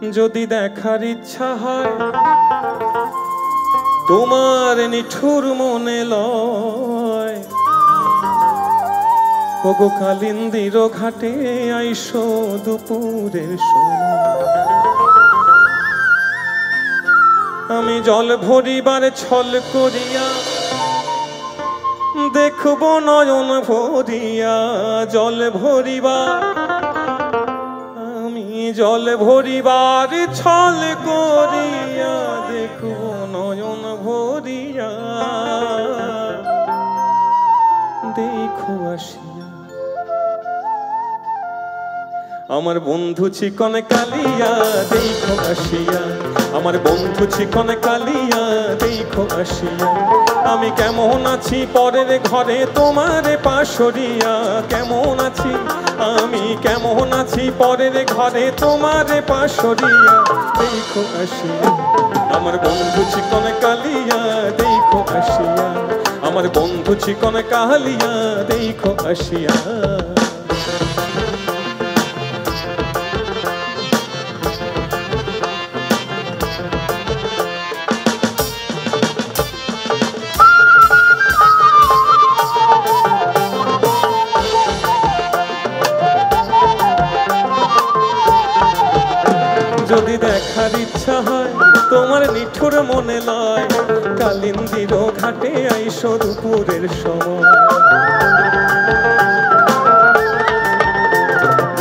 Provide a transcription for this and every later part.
যদি দেখার ইচ্ছা হয় তোমার নিঠুর মনে লয়, ওগো কালিন্দির ঘাটে আইসো দুপুরের সময়। আমি জল ভরিবার ছল করিয়া দেখব নয়ন ভরিয়া, জল ভরিবা আমি জল ভরিবার ছল করিয়া দেখব নয়ন ভরিয়া, দেখো আসিয়া আমার বন্ধু চিকন কালিয়া, দেখো আসিয়া আমার বন্ধু চিকন কালিয়া, দেখো আসিয়া। আমি কেমন আছি পরের ঘরে তোমার পাশরিয়া, কেমন আছি আমি কেমন আছি পরের ঘরে তোমার পাশরিয়া, দেখো আসিয়া আমার বন্ধু চিকন কালিয়া, দেখো আসিয়া আমার বন্ধু চিকন কালিয়া, দেখো আসিয়া। যদি দেখার ইচ্ছা হয় তোমার নিঠুর মনে লয়, কালিন্দির ঘাটে আইসো দুপুরের সময়।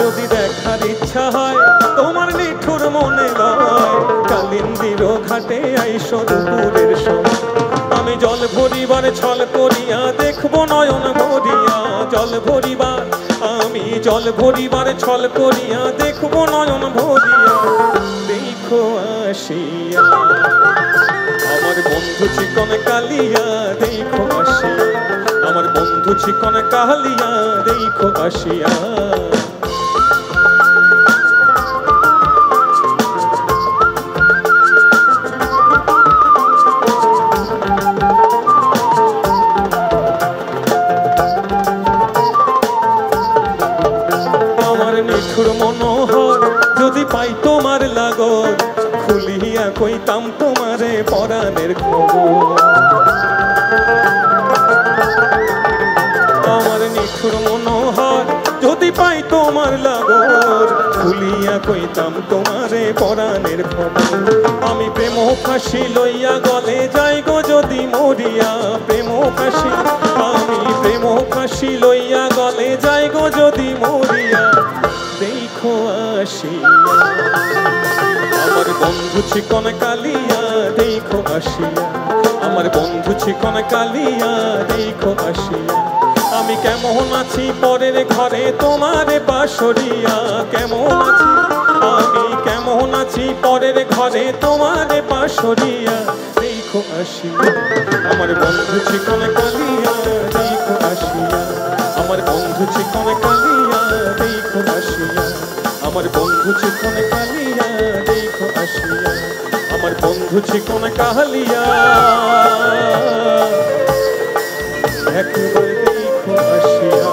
যদি দেখার ইচ্ছা হয় তোমার নিঠুর মনে লয়, কালিন্দির ঘাটে আইসো দুপুরের সময়। আমি জল ভরিবার ছল করিয়া দেখবো নয়ন ভরিয়া, জল ভরিবার আমি জল ভরিবার ছল করিয়া দেখবো নয়ন ভরিয়া, দেখো আসিয়া আমার বন্ধু চিকন কালিয়া, দেখো আসিয়া আমার বন্ধু চিকন কালিয়া, দেখো আসিয়া। নিঠুর মনোহর যদি পাই তোমার লাগর, খুলিয়া কইতাম তোমারে পরাণের খবর। আমার নিঠুর মনোহর যদি পাই তোমার লাগর, খুলিয়া কইতাম তোমারে পরাণের খবর। আমি প্রেম ফাঁসি লইয়া গলে যাই গো যদি মরিয়া, প্রেম ফাঁসি আমি প্রেম ফাঁসি লইয়া গলে যাই গো যদি মরিয়া, দেখো আসিয়া আমার বন্ধু চিকন কালিয়া, দেখো আসিয়া আমার বন্ধু চিকন কালিয়া, দেখো আসিয়া। আমি কেমন আছি পরের ঘরে তোমার পাশরিয়া, কেমন আছি আমি কেমন আছি পরের ঘরে তোমার পাশরিয়া, দেখো আসিয়া আমার বন্ধু চিকন কালিয়া, দেখো আসিয়া আমার বন্ধু চিকন কালিয়া, দেখো আসিয়া আমার বন্ধু চিকন কালিয়া, দেখো আসিয়া আমার বন্ধু চিকন কালিয়া, একবার দেখো আসিয়া।